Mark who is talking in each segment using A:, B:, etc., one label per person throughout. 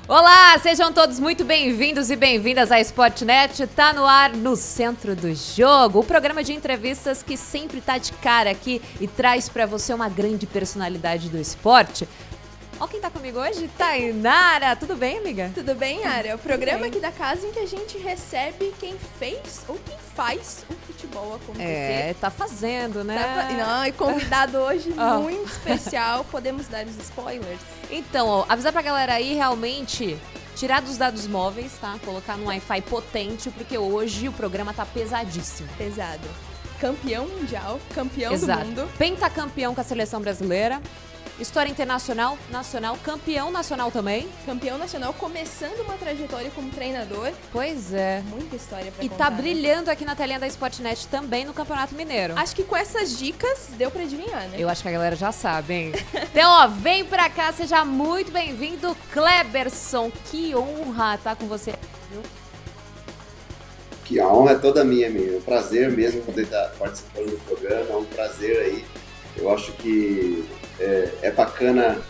A: Olá, sejam todos muito bem-vindos e bem-vindas à Sportnet. Tá no ar no Centro do Jogo, o programa de entrevistas que sempre tá de cara aqui e traz pra você uma grande personalidade do esporte. Ó quem tá comigo hoje, Tainara. Tudo bem, amiga?
B: Tudo bem, Ara? É o programa aqui da casa em que a gente recebe quem fez ou quem faz o futebol acontecer.
A: Tá fazendo, né?
B: Não, e convidado hoje muito especial. Podemos dar os spoilers?
A: Então, ó, avisar pra galera aí realmente tirar dos dados móveis, tá? Colocar num Wi-Fi potente, porque hoje o programa tá pesadíssimo.
B: Pesado. Campeão mundial, campeão
A: Exato.
B: do mundo.
A: Pentacampeão com a seleção brasileira. História internacional, nacional, campeão nacional também.
B: Campeão nacional, começando uma trajetória como treinador.
A: Pois é.
B: Muita história pra
A: E
B: contar.
A: tá brilhando aqui na telinha da Sportnet também no Campeonato Mineiro.
B: Acho que com essas dicas deu pra adivinhar, né?
A: Eu acho que a galera já sabe, hein? Então, ó, vem pra cá, seja muito bem-vindo, Kleberson. Que honra estar com você.
C: Que a honra é toda minha, amigo. É um prazer mesmo poder estar participando do programa, é um prazer aí. Eu acho que é bacana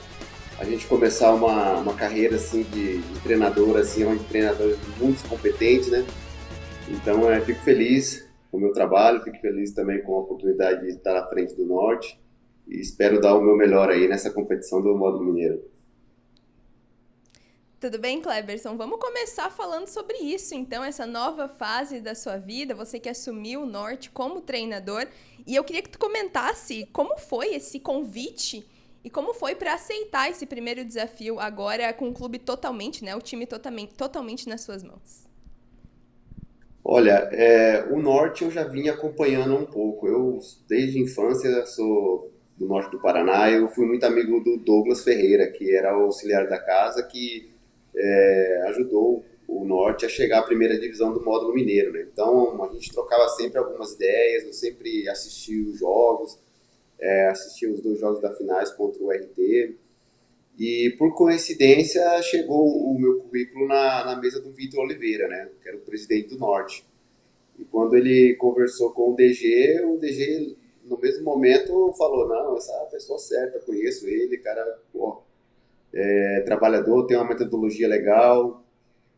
C: a gente começar uma carreira assim de treinador, assim, onde treinadores muito competentes, né? Então, fico feliz com o meu trabalho, fico feliz também com a oportunidade de estar à frente do Norte e espero dar o meu melhor aí nessa competição do Módulo Mineiro.
B: Tudo bem, Kleberson? Vamos começar falando sobre isso, então, essa nova fase da sua vida, você que assumiu o Norte como treinador. E eu queria que tu comentasse como foi esse convite e como foi para aceitar esse primeiro desafio agora com o clube totalmente, né? O time totalmente nas suas mãos.
C: Olha, o Norte eu já vinha acompanhando um pouco. Eu, desde a infância, sou do Norte do Paraná. Eu fui muito amigo do Douglas Ferreira, que era o auxiliar da casa, que ajudou o Norte a chegar à primeira divisão do Módulo Mineiro, né? Então, a gente trocava sempre algumas ideias, eu sempre assistia os jogos, assistia os 2 jogos da finais contra o RT, e por coincidência chegou o meu currículo na mesa do Vitor Oliveira, né? Que era o presidente do Norte. E quando ele conversou com o DG no mesmo momento falou, não, essa é a pessoa certa, conheço ele, cara, pô, trabalhador, tem uma metodologia legal,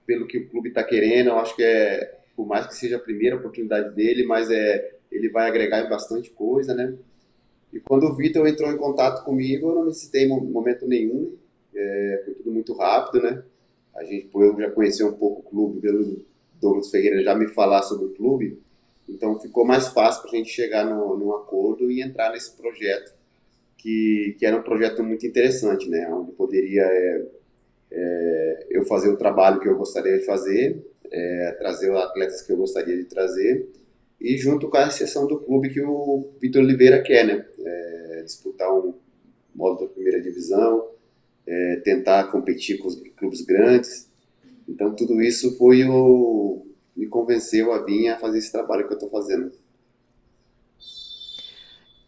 C: pelo que o clube está querendo, eu acho que por mais que seja a primeira oportunidade dele, mas ele vai agregar em bastante coisa, né? E quando o Vitor entrou em contato comigo, eu não necessitei em momento nenhum, foi tudo muito rápido, né? Eu já conheci um pouco o clube, pelo Douglas Ferreira já me falar sobre o clube, então ficou mais fácil para a gente chegar num acordo e entrar nesse projeto, que era um projeto muito interessante, né? Onde poderia eu fazer o trabalho que eu gostaria de fazer, trazer os atletas que eu gostaria de trazer, e junto com a exceção do clube que o Vitor Oliveira quer, né? Disputar um módulo da primeira divisão, tentar competir com os clubes grandes. Então tudo isso me convenceu a vir a fazer esse trabalho que eu estou fazendo.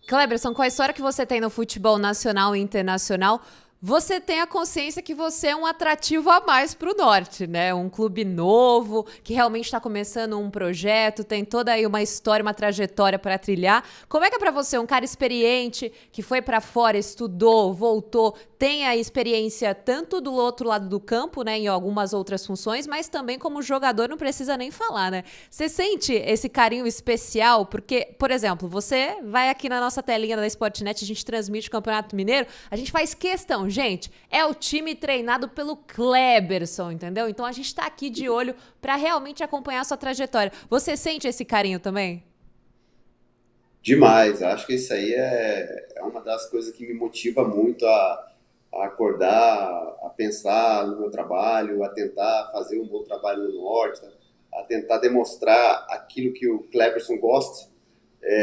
A: Kleberson, com a história que você tem no futebol nacional e internacional, você tem a consciência que você é um atrativo a mais para o Norte, né? Um clube novo, que realmente está começando um projeto, tem toda aí uma história, uma trajetória para trilhar. Como é que é para você, um cara experiente, que foi para fora, estudou, voltou, tem a experiência tanto do outro lado do campo, né, em algumas outras funções, mas também como jogador, não precisa nem falar, né? Você sente esse carinho especial? Porque, por exemplo, você vai aqui na nossa telinha da Sportnet, a gente transmite o Campeonato Mineiro, a gente faz questão, gente, é o time treinado pelo Kleberson, entendeu? Então a gente tá aqui de olho para realmente acompanhar a sua trajetória. Você sente esse carinho também?
C: Demais, acho que isso aí é uma das coisas que me motiva muito a acordar, a pensar no meu trabalho, a tentar fazer um bom trabalho no Norte, a tentar demonstrar aquilo que o Kleberson gosta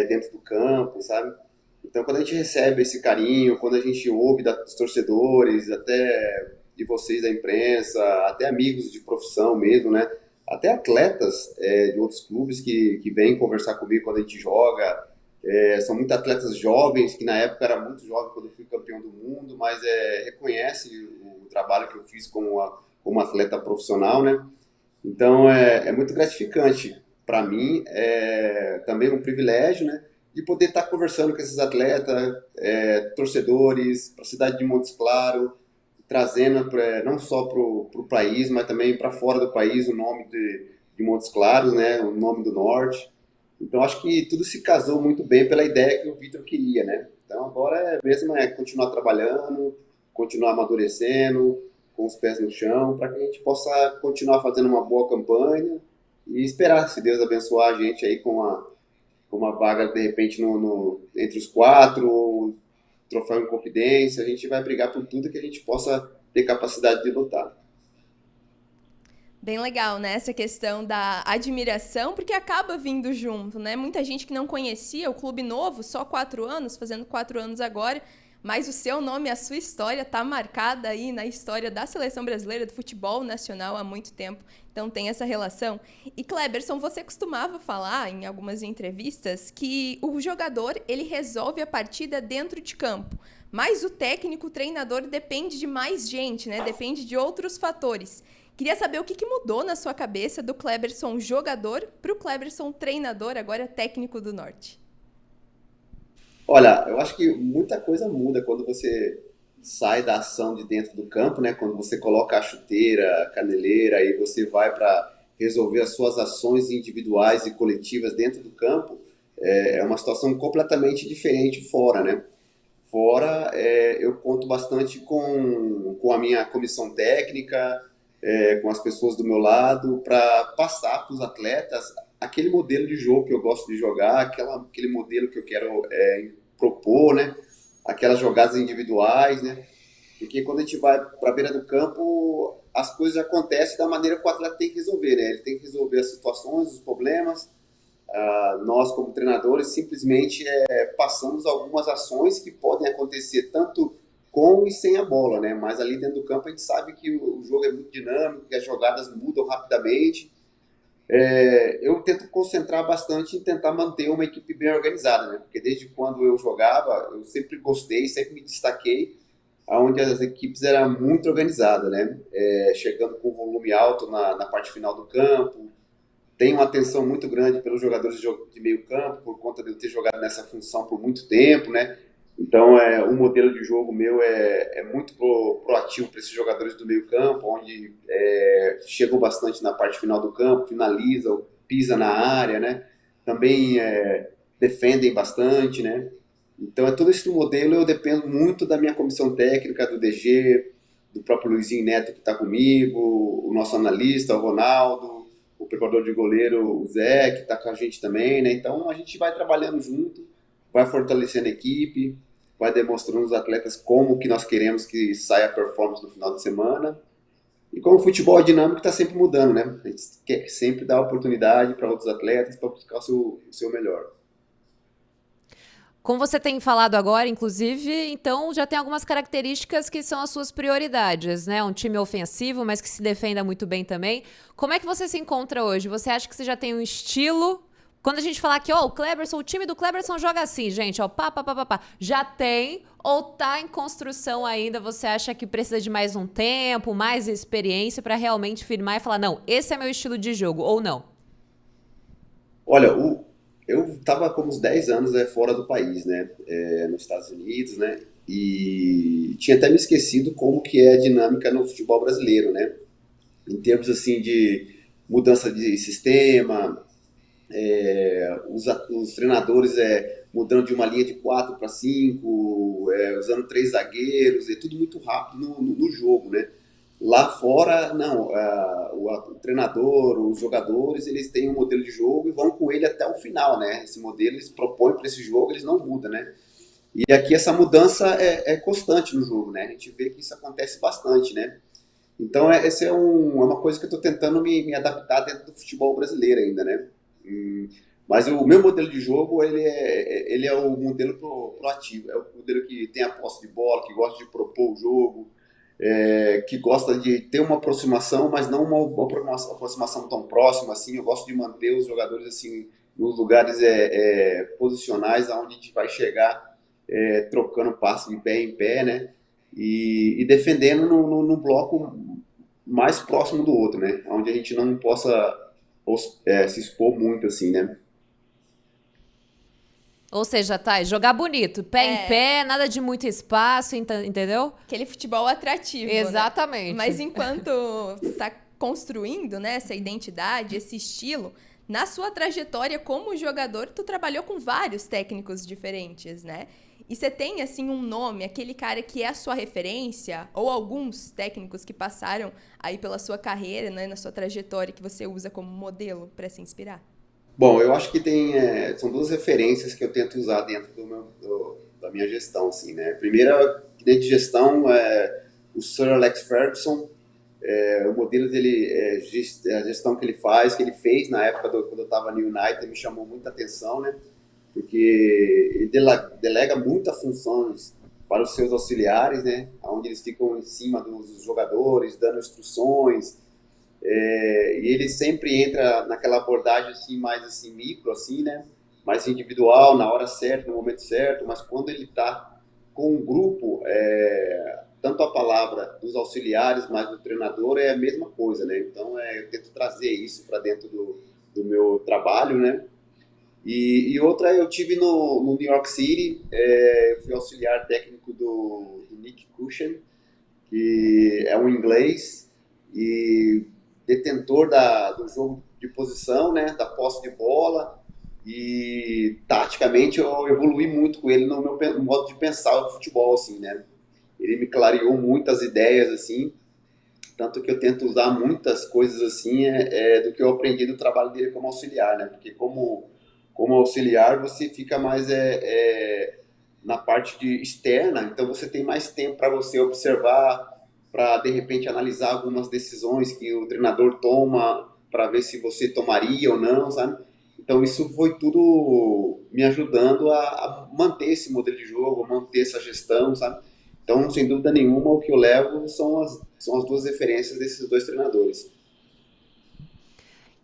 C: dentro do campo, sabe? Então, quando a gente recebe esse carinho, quando a gente ouve dos torcedores, até de vocês da imprensa, até amigos de profissão mesmo, né? Até atletas de outros clubes que vêm conversar comigo quando a gente joga. São muitos atletas jovens, que na época era muito jovem quando eu fui campeão do mundo, mas reconhece o trabalho que eu fiz como atleta profissional, né? Então, é muito gratificante. Para mim, é também um privilégio, né? De poder estar conversando com esses atletas, torcedores, para a cidade de Montes Claros, trazendo não só para o país, mas também para fora do país o nome de Montes Claros, né? O nome do Norte. Então acho que tudo se casou muito bem pela ideia que o Vitor queria, né? Então agora mesmo é continuar trabalhando, continuar amadurecendo, com os pés no chão, para que a gente possa continuar fazendo uma boa campanha e esperar, se Deus abençoar a gente aí com uma vaga de repente entre os quatro, ou troféu em confidência, a gente vai brigar por tudo que a gente possa ter capacidade de lutar.
B: Bem legal, né? Essa questão da admiração, porque acaba vindo junto, né? Muita gente que não conhecia o Clube Novo, só 4 anos, fazendo 4 anos agora, mas o seu nome, a sua história tá marcada aí na história da Seleção Brasileira do Futebol Nacional há muito tempo. Então tem essa relação. E Kleberson, você costumava falar em algumas entrevistas que o jogador, ele resolve a partida dentro de campo, mas o técnico, o treinador depende de mais gente, né? Depende de outros fatores. Queria saber o que mudou na sua cabeça do Kleberson jogador para o Kleberson treinador, agora técnico do Norte.
C: Olha, eu acho que muita coisa muda quando você sai da ação de dentro do campo, né? Quando você coloca a chuteira, a caneleira e você vai para resolver as suas ações individuais e coletivas dentro do campo, é uma situação completamente diferente fora, né? Fora, eu conto bastante com a minha comissão técnica, com as pessoas do meu lado, para passar para os atletas aquele modelo de jogo que eu gosto de jogar, aquele modelo que eu quero propor, né? Aquelas jogadas individuais, né? Porque quando a gente vai para a beira do campo, as coisas acontecem da maneira que o atleta tem que resolver, né? Ele tem que resolver as situações, os problemas. Nós, como treinadores, simplesmente passamos algumas ações que podem acontecer tanto com e sem a bola, né? Mas ali dentro do campo a gente sabe que o jogo é muito dinâmico, que as jogadas mudam rapidamente. Eu tento concentrar bastante em tentar manter uma equipe bem organizada, né? Porque desde quando eu jogava, eu sempre gostei, sempre me destaquei onde as equipes eram muito organizadas, né? Chegando com volume alto na parte final do campo, tem uma atenção muito grande pelos jogadores de meio campo, por conta de eu ter jogado nessa função por muito tempo, né? Então, o modelo de jogo meu é muito proativo para esses jogadores do meio campo, onde chegam bastante na parte final do campo, finalizam, pisa na área, né? Também defendem bastante, né? Então, todo esse modelo eu dependo muito da minha comissão técnica, do DG, do próprio Luizinho Neto que está comigo, o nosso analista, o Ronaldo, o preparador de goleiro, o Zé, que está com a gente também, né? Então, a gente vai trabalhando junto, vai fortalecendo a equipe, vai demonstrando aos atletas como que nós queremos que saia a performance no final de semana. E como o futebol é dinâmico, está sempre mudando, né? A gente quer sempre dar oportunidade para outros atletas para buscar o seu melhor.
A: Como você tem falado agora, inclusive, então já tem algumas características que são as suas prioridades, né? Um time ofensivo, mas que se defenda muito bem também. Como é que você se encontra hoje? Você acha que você já tem um estilo? Quando a gente falar que, o time do Kleberson joga assim, gente, pá. Já tem ou tá em construção ainda? Você acha que precisa de mais um tempo, mais experiência para realmente firmar e falar, não, esse é meu estilo de jogo, ou não?
C: Olha, eu estava com uns 10 anos fora do país, né? Nos Estados Unidos, né? E tinha até me esquecido como que é a dinâmica no futebol brasileiro, né? Em termos, assim, de mudança de sistema, os treinadores mudando de uma linha de 4 para 5, usando 3 zagueiros, é tudo muito rápido no jogo, né? Lá fora, não, o treinador, os jogadores, eles têm um modelo de jogo e vão com ele até o final, né? Esse modelo eles propõem para esse jogo, eles não mudam, né? E aqui essa mudança é constante no jogo, né? A gente vê que isso acontece bastante, né? Então essa é uma coisa que eu estou tentando me adaptar dentro do futebol brasileiro ainda, né? Mas o meu modelo de jogo, ele é o modelo proativo, é o modelo que tem a posse de bola, que gosta de propor o jogo, que gosta de ter uma aproximação, mas não uma aproximação tão próxima assim. Eu gosto de manter os jogadores assim nos lugares posicionais, aonde a gente vai chegar trocando passe de pé em pé, né? E defendendo no bloco mais próximo do outro, né? Onde a gente não possa se expor muito assim, né?
A: Ou seja, tá, jogar bonito, pé em
B: É.
A: pé, nada de muito espaço, entendeu?
B: Aquele futebol atrativo, né?
A: Exatamente.
B: Mas enquanto tá construindo, né, essa identidade, esse estilo, na sua trajetória como jogador, tu trabalhou com vários técnicos diferentes, né? E você tem, assim, um nome, aquele cara que é a sua referência, ou alguns técnicos que passaram aí pela sua carreira, né, na sua trajetória, que você usa como modelo para se inspirar?
C: Bom, eu acho que são duas referências que eu tento usar dentro da minha gestão, assim, né? Primeira, dentro de gestão, o Sir Alex Ferguson, o modelo dele, a gestão que ele faz, que ele fez na época quando eu estava no United, me chamou muita atenção, né? Porque ele delega muitas funções para os seus auxiliares, né? Onde eles ficam em cima dos jogadores, dando instruções, e ele sempre entra naquela abordagem assim, mais assim, micro, assim, né? Mais individual, na hora certa, no momento certo, mas quando ele está com um grupo, tanto a palavra dos auxiliares, mas do treinador é a mesma coisa, né? Então, eu tento trazer isso para dentro do meu trabalho, né? E outra, eu tive no New York City, eu fui auxiliar técnico do Nick Cushion, que é um inglês e detentor do jogo de posição, né, da posse de bola, e taticamente eu evolui muito com ele no meu modo de pensar o futebol, assim, né. Ele me clareou muitas ideias, assim, tanto que eu tento usar muitas coisas, assim, do que eu aprendi do trabalho dele como auxiliar, né, porque como auxiliar você fica mais na parte externa, então você tem mais tempo para você observar, para de repente analisar algumas decisões que o treinador toma, para ver se você tomaria ou não, sabe? Então isso foi tudo me ajudando a manter esse modelo de jogo, a manter essa gestão, sabe? Então, sem dúvida nenhuma, o que eu levo são as duas referências desses dois treinadores.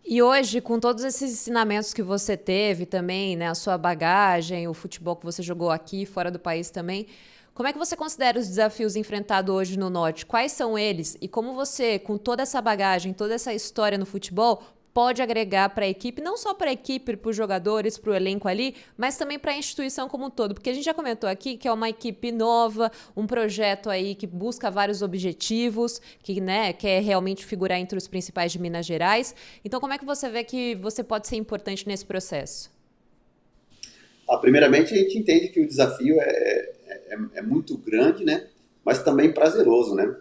A: E hoje, com todos esses ensinamentos que você teve também, né, a sua bagagem, o futebol que você jogou aqui, fora do país também, como é que você considera os desafios enfrentados hoje no Norte? Quais são eles? E como você, com toda essa bagagem, toda essa história no futebol, pode agregar para a equipe, não só para a equipe, para os jogadores, para o elenco ali, mas também para a instituição como um todo? Porque a gente já comentou aqui que é uma equipe nova, um projeto aí que busca vários objetivos, que, né, quer realmente figurar entre os principais de Minas Gerais. Então, como é que você vê que você pode ser importante nesse processo?
C: Primeiramente, a gente entende que o desafio é muito grande, né? Mas também prazeroso, né?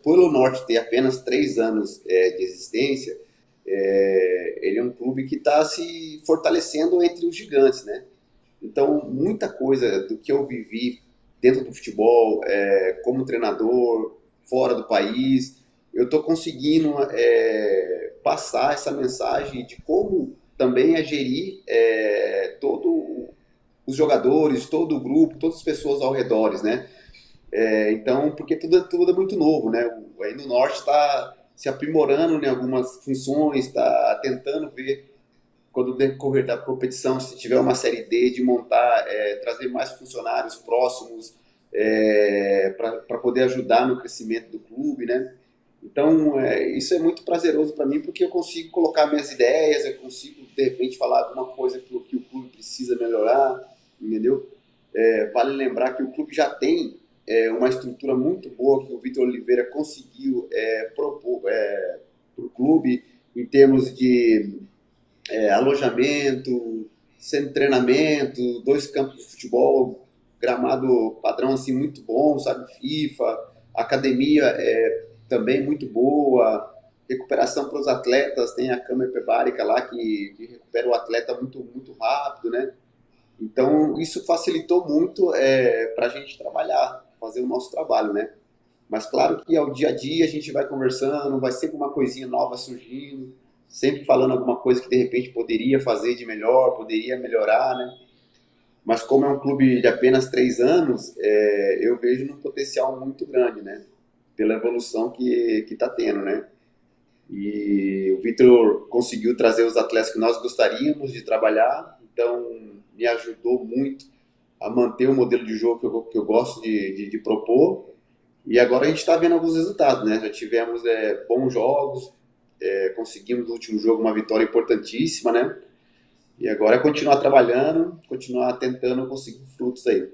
C: Pelo Norte ter apenas 3 anos de existência, ele é um clube que está se fortalecendo entre os gigantes, né? Então, muita coisa do que eu vivi dentro do futebol, como treinador, fora do país, eu estou conseguindo passar essa mensagem de como também gerir todo os jogadores, todo o grupo, todas as pessoas ao redor, né? Então, porque tudo é muito novo, né? Aí no Norte está se aprimorando em algumas funções, está tentando ver, quando decorrer da competição, se tiver uma série D, de montar, trazer mais funcionários próximos para poder ajudar no crescimento do clube, né? Então, isso é muito prazeroso para mim, porque eu consigo colocar minhas ideias, eu consigo, de repente, falar alguma coisa que o clube precisa melhorar, entendeu? Vale lembrar que o clube já tem uma estrutura muito boa que o Vitor Oliveira conseguiu propor para o clube, em termos de alojamento, centro de treinamento, 2 campos de futebol, gramado padrão assim muito bom, sabe, FIFA, academia também muito boa, recuperação para os atletas, tem a cama hiperbárica lá que recupera o atleta muito, muito rápido, né? Então isso facilitou muito para a gente trabalhar, fazer o nosso trabalho, né? Mas claro que ao dia a dia a gente vai conversando, vai sempre uma coisinha nova surgindo, sempre falando alguma coisa que de repente poderia fazer de melhor, poderia melhorar, né? Mas como é um clube de apenas 3 anos, eu vejo um potencial muito grande, né? Pela evolução que está tendo, né? E o Vitor conseguiu trazer os atletas que nós gostaríamos de trabalhar, então me ajudou muito a manter o modelo de jogo que eu gosto de propor. E agora a gente está vendo alguns resultados, né? Já tivemos bons jogos, conseguimos no último jogo uma vitória importantíssima, né? E agora é continuar trabalhando, continuar tentando conseguir frutos aí.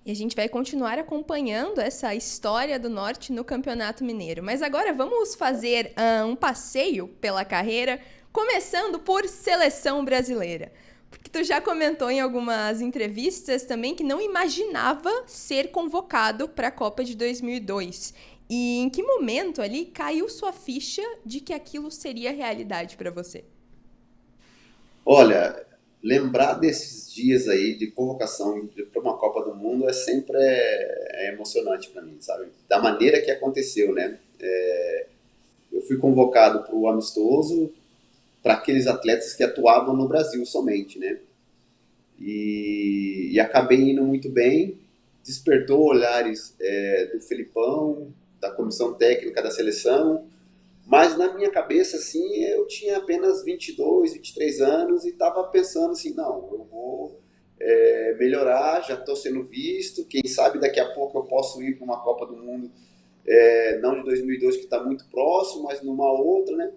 B: E a gente vai continuar acompanhando essa história do Norte no Campeonato Mineiro. Mas agora vamos fazer um passeio pela carreira, começando por seleção brasileira. Porque tu já comentou em algumas entrevistas também que não imaginava ser convocado para a Copa de 2002. E em que momento ali caiu sua ficha de que aquilo seria realidade para você?
C: Olha, lembrar desses dias aí de convocação para uma Copa do Mundo é sempre emocionante para mim, sabe? Da maneira que aconteceu, né? Eu fui convocado para o amistoso para aqueles atletas que atuavam no Brasil somente, né? E acabei indo muito bem, despertou olhares do Felipão, da comissão técnica da seleção, mas na minha cabeça, assim, eu tinha apenas 22, 23 anos e estava pensando assim, não, eu vou melhorar, já estou sendo visto, quem sabe daqui a pouco eu posso ir para uma Copa do Mundo, não de 2002 que está muito próximo, mas numa outra, né?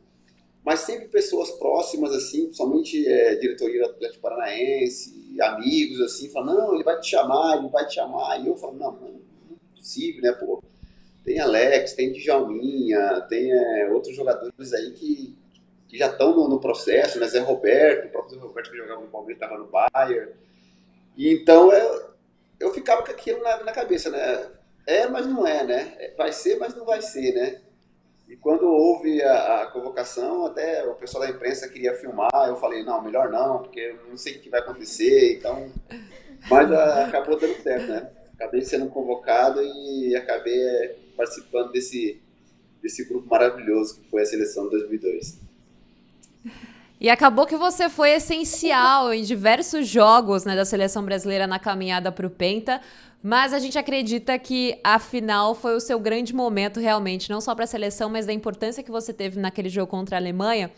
C: Mas sempre pessoas próximas, assim, principalmente diretoria do Atlético Paranaense, amigos, assim, falam, não, ele vai te chamar, ele vai te chamar. E eu falo, não, não é possível, né, pô? Tem Alex, tem Djalminha, tem outros jogadores aí que já estão no processo, né? Zé Roberto, o próprio Zé Roberto que jogava no Palmeiras, estava no Bayern. E então eu ficava com aquilo na cabeça, né? Mas não é, né? Vai ser, mas não vai ser, né? E quando houve a convocação, até o pessoal da imprensa queria filmar, eu falei, não, melhor não, porque eu não sei o que vai acontecer, então... Mas acabou dando certo, né? Acabei sendo convocado e acabei participando desse grupo maravilhoso que foi a seleção de 2002.
A: E acabou que você foi essencial em diversos jogos, né, da seleção brasileira na caminhada para o Penta, mas a gente acredita que a final foi o seu grande momento realmente, não só para a seleção, mas da importância que você teve naquele jogo contra a Alemanha.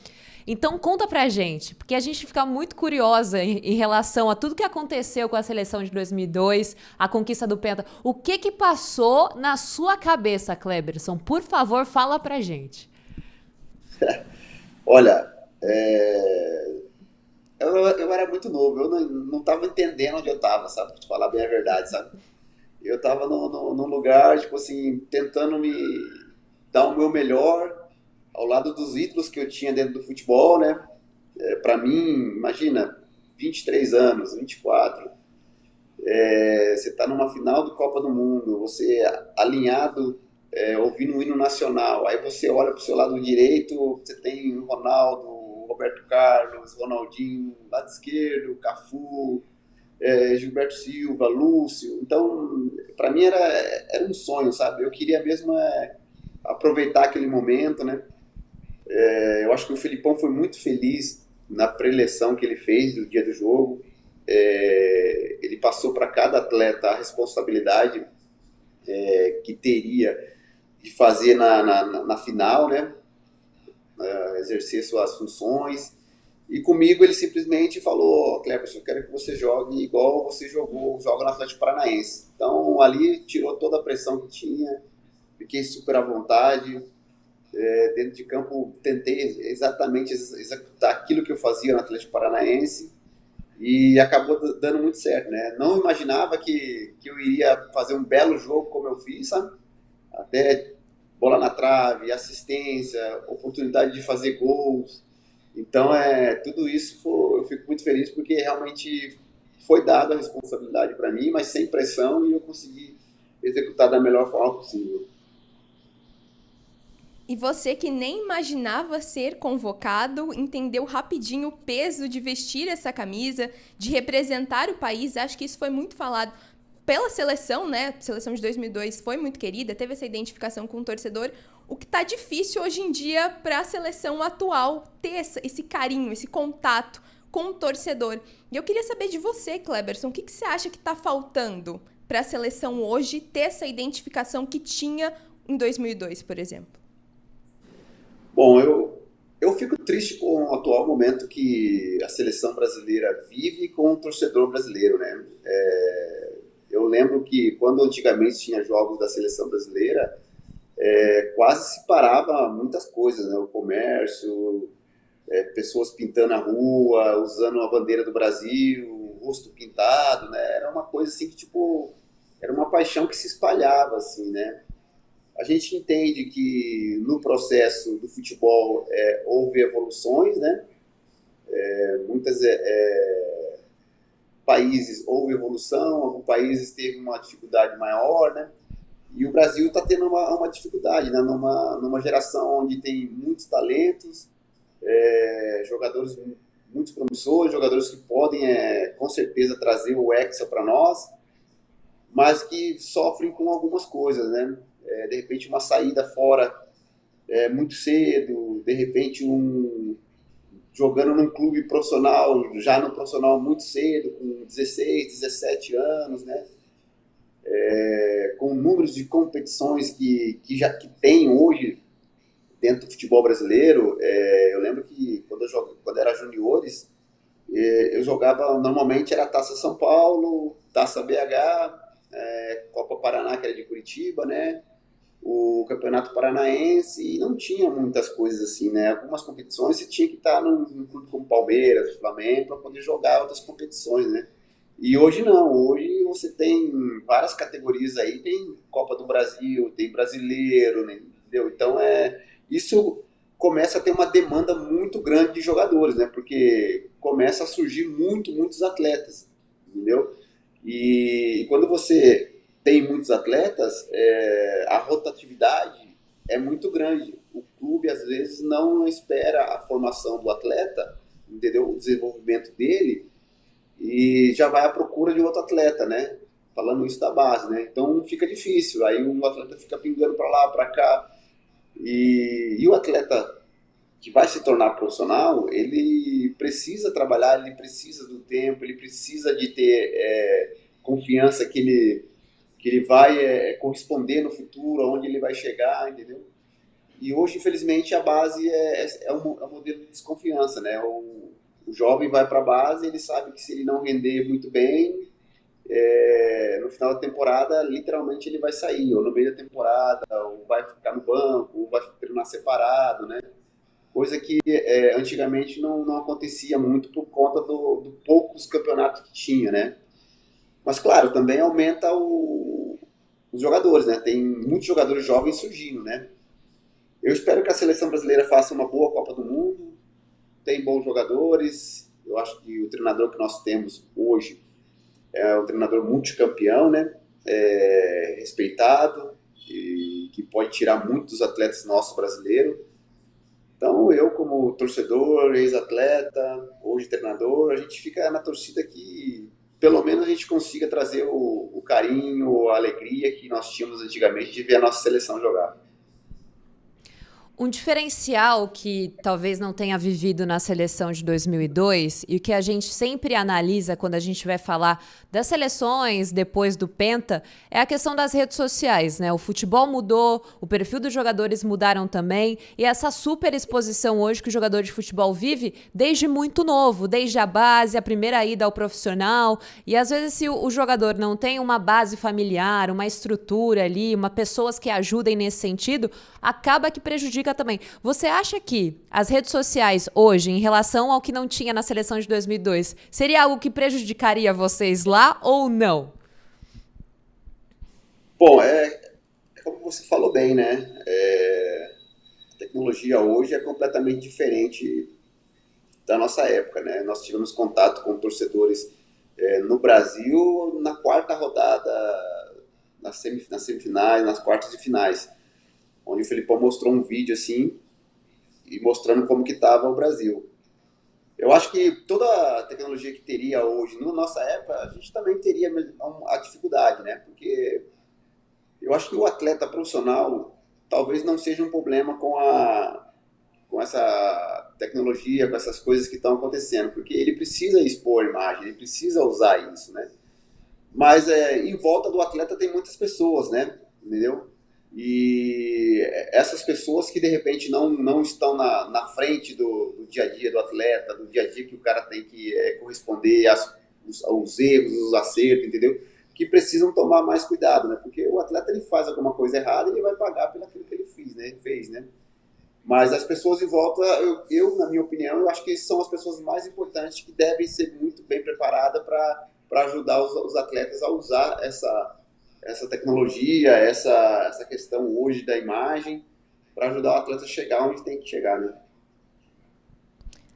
A: Então conta pra gente, porque a gente fica muito curiosa em relação a tudo que aconteceu com a seleção de 2002, a conquista do Penta. O que passou na sua cabeça, Kleberson? Por favor, fala pra gente.
C: Olha, eu era muito novo, eu não estava entendendo onde eu estava, sabe? Pra te falar bem a verdade, sabe? Eu estava num lugar, tipo assim, tentando me dar o meu melhor, ao lado dos ídolos que eu tinha dentro do futebol, né? Para mim, imagina, 23 anos, 24, você está numa final do Copa do Mundo, você alinhado, ouvindo o hino nacional, aí você olha para o seu lado direito, você tem o Ronaldo, o Roberto Carlos, Ronaldinho, lado esquerdo, Cafu, Gilberto Silva, Lúcio. Então, para mim era um sonho, sabe? Eu queria mesmo aproveitar aquele momento, né? Eu acho que o Felipão foi muito feliz na preleção que ele fez do dia do jogo. Ele passou para cada atleta a responsabilidade que teria de fazer na final, né? Exercer suas funções. E comigo ele simplesmente falou, Cleberson, eu quero que você jogue igual você joga no Atlético Paranaense. Então ali tirou toda a pressão que tinha, fiquei super à vontade. Dentro de campo tentei exatamente executar aquilo que eu fazia no Atlético Paranaense e acabou dando muito certo, né? Não imaginava que eu iria fazer um belo jogo como eu fiz, sabe? Até bola na trave, assistência, oportunidade de fazer gols. Então, tudo isso eu fico muito feliz porque realmente foi dada a responsabilidade para mim, mas sem pressão e eu consegui executar da melhor forma possível.
B: E você que nem imaginava ser convocado, entendeu rapidinho o peso de vestir essa camisa, de representar o país. Acho que isso foi muito falado pela seleção, né? A seleção de 2002 foi muito querida, teve essa identificação com o torcedor. O que tá difícil hoje em dia para a seleção atual ter esse carinho, esse contato com o torcedor. E eu queria saber de você, Kleberson, o que você acha que tá faltando para a seleção hoje ter essa identificação que tinha em 2002, por exemplo?
C: Bom, eu fico triste com o atual momento que a seleção brasileira vive com o torcedor brasileiro, né? Eu lembro que quando antigamente tinha jogos da seleção brasileira, quase se parava muitas coisas, né? O comércio, pessoas pintando a rua, usando a bandeira do Brasil, rosto pintado, né? Era uma coisa assim que, tipo, era uma paixão que se espalhava, assim, né? A gente entende que no processo do futebol houve evoluções, né? Muitas países houve evolução, alguns países teve uma dificuldade maior, né? E o Brasil está tendo uma dificuldade, né? Numa geração onde tem muitos talentos, jogadores muito promissores, jogadores que podem, com certeza, trazer o Hexa para nós, mas que sofrem com algumas coisas, né? De repente, uma saída fora muito cedo, de repente, jogando num clube profissional, já no profissional muito cedo, com 16, 17 anos, né? Com números de competições que tem hoje dentro do futebol brasileiro. Eu lembro que quando era juniores, eu jogava, normalmente era Taça São Paulo, Taça BH, Copa Paraná, que era de Curitiba, né? O Campeonato Paranaense, e não tinha muitas coisas assim, né? Algumas competições você tinha que estar num clube como Palmeiras, Flamengo, para poder jogar outras competições, né? E hoje não, hoje você tem várias categorias aí, tem Copa do Brasil, tem brasileiro, né? Entendeu? Então isso começa a ter uma demanda muito grande de jogadores, né? Porque começa a surgir muitos atletas, entendeu? E quando você tem muitos atletas, a rotatividade é muito grande. O clube, às vezes, não espera a formação do atleta, entendeu? O desenvolvimento dele, e já vai à procura de outro atleta, né? Falando isso da base, né? Então fica difícil. Aí o atleta fica pingando para lá, para cá. E o atleta que vai se tornar profissional, ele precisa trabalhar, ele precisa do tempo, ele precisa de ter confiança que ele vai corresponder no futuro, aonde ele vai chegar, entendeu? E hoje, infelizmente, a base é um modelo de desconfiança, né? O jovem vai para a base, ele sabe que se ele não render muito bem, no final da temporada, literalmente ele vai sair, ou no meio da temporada, ou vai ficar no banco, ou vai treinar separado, né? Coisa que antigamente não acontecia muito por conta do poucos campeonatos que tinha, né? Mas, claro, também aumenta os jogadores, né? Tem muitos jogadores jovens surgindo, né? Eu espero que a seleção brasileira faça uma boa Copa do Mundo, tem bons jogadores. Eu acho que o treinador que nós temos hoje é um treinador multicampeão, né? Respeitado, e que pode tirar muitos atletas nossos brasileiros. Então, eu, como torcedor, ex-atleta, hoje treinador, a gente fica na torcida que pelo menos a gente consiga trazer o carinho, a alegria que nós tínhamos antigamente de ver a nossa seleção jogar.
A: Um diferencial que talvez não tenha vivido na seleção de 2002 e que a gente sempre analisa quando a gente vai falar das seleções depois do Penta é a questão das redes sociais, né? O futebol mudou, o perfil dos jogadores mudaram também, e essa super exposição hoje que o jogador de futebol vive desde muito novo, desde a base, a primeira ida ao profissional, e às vezes se o jogador não tem uma base familiar, uma estrutura ali, pessoas que ajudem nesse sentido, acaba que prejudica também. Você acha que as redes sociais hoje, em relação ao que não tinha na seleção de 2002, seria algo que prejudicaria vocês lá ou não?
C: Bom, como você falou bem, né? A tecnologia hoje é completamente diferente da nossa época, né? Nós tivemos contato com torcedores no Brasil na quarta rodada, nas semifinais, nas quartas de finais, onde o Felipão mostrou um vídeo assim, e mostrando como que estava o Brasil. Eu acho que toda a tecnologia que teria hoje, na nossa época, a gente também teria a dificuldade, né? Porque eu acho que o atleta profissional talvez não seja um problema com essa tecnologia, com essas coisas que estão acontecendo, porque ele precisa expor a imagem, ele precisa usar isso, né? Mas em volta do atleta tem muitas pessoas, né? Entendeu? E essas pessoas que de repente não estão na frente do dia a dia do atleta, do dia a dia que o cara tem que corresponder aos erros, os acertos, entendeu? Que precisam tomar mais cuidado, né? Porque o atleta ele faz alguma coisa errada e ele vai pagar pelo aquilo que ele fez, né? Mas as pessoas em volta, na minha opinião, eu acho que são as pessoas mais importantes que devem ser muito bem preparadas para ajudar os atletas a usar essa tecnologia, essa questão hoje da imagem, para ajudar o atleta a chegar onde tem que chegar, né?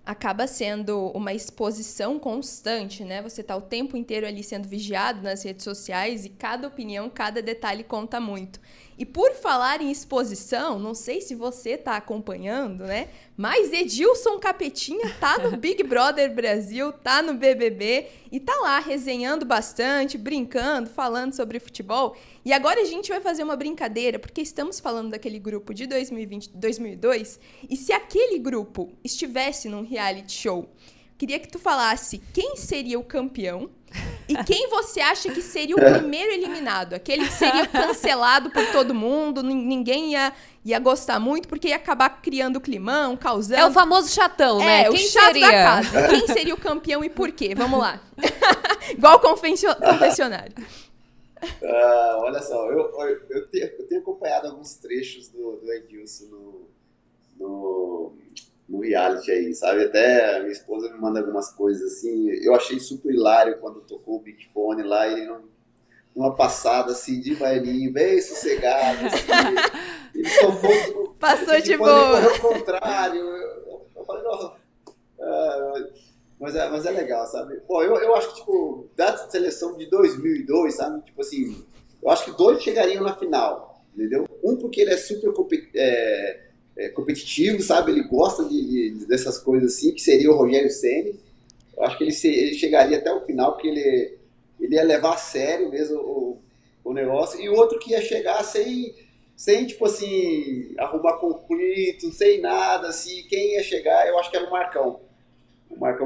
B: Acaba sendo uma exposição constante, né? Você tá o tempo inteiro ali sendo vigiado nas redes sociais e cada opinião, cada detalhe conta muito. E por falar em exposição, não sei se você tá acompanhando, né? Mas Edilson Capetinha tá no Big Brother Brasil, tá no BBB e tá lá resenhando bastante, brincando, falando sobre futebol. E agora a gente vai fazer uma brincadeira, porque estamos falando daquele grupo de 2020, 2002, e se aquele grupo estivesse num reality show, queria que tu falasse quem seria o campeão e quem você acha que seria o primeiro eliminado, aquele que seria cancelado por todo mundo, ninguém ia gostar muito, porque ia acabar criando climão, causando...
A: É o famoso chatão, né?
B: O
A: Quem
B: chato
A: seria?
B: da casa. Quem seria o campeão e por quê? Vamos lá. Igual confessionário.
C: Olha só, eu tenho acompanhado alguns trechos do Edilson no reality aí, sabe? Até a minha esposa me manda algumas coisas assim. Eu achei super hilário quando tocou o Big Fone lá, ele numa passada assim de bailinho, bem sossegado, assim. Ele tomou...
B: Passou de
C: boa.
B: boa.
C: Ele correu ao contrário. Eu falei, não... Mas é legal, sabe? Bom, eu acho que, tipo, da seleção de 2002, sabe? Tipo assim, eu acho que 2 chegariam na final, entendeu? Um porque ele é super competitivo, sabe? Ele gosta dessas coisas assim, que seria o Rogério Ceni. Eu acho que ele chegaria até o final, porque ele ia levar a sério mesmo o negócio. E o outro que ia chegar sem tipo assim, arrumar conflito, sem nada, assim. Quem ia chegar, eu acho que era o Marcão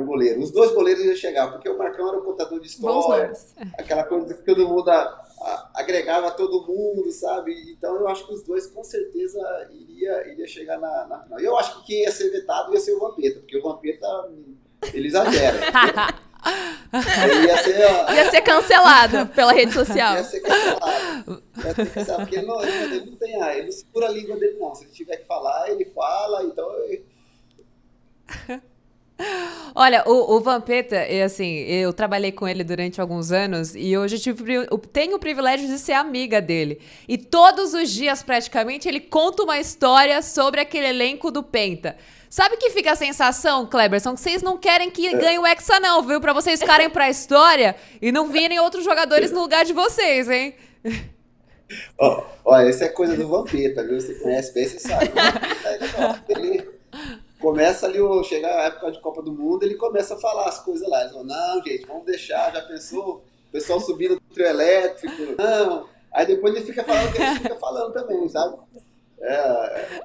C: goleiro. Os 2 goleiros iam chegar, porque o Marcão era o contador de história, aquela coisa que todo mundo agregava todo mundo, sabe? Então eu acho que os 2 com certeza iria chegar na final. E eu acho que quem ia ser vetado ia ser o Vampeta, porque o Vampeta, ele exagera.
B: Ia ser cancelado pela rede social.
C: Ia ser cancelado, porque ele não tem ele não segura a língua dele, não. Se ele tiver que falar, ele fala, então...
A: Olha, o Vampeta, assim, eu trabalhei com ele durante alguns anos e hoje tenho o privilégio de ser amiga dele. E todos os dias, praticamente, ele conta uma história sobre aquele elenco do Penta. Sabe que fica a sensação, Kleberson, que vocês não querem que ganhe o Hexa não, viu? Pra vocês ficarem pra história e não virem outros jogadores no lugar de vocês, hein?
C: Olha, essa é coisa do Vampeta, viu? Você conhece bem, você sabe. Ele... começa ali, chegar a época de Copa do Mundo, ele começa a falar as coisas lá. Ele fala, não, gente, vamos deixar, já pensou? O pessoal subindo no trio elétrico, não. Aí depois ele fica falando o que ele fica falando também, sabe?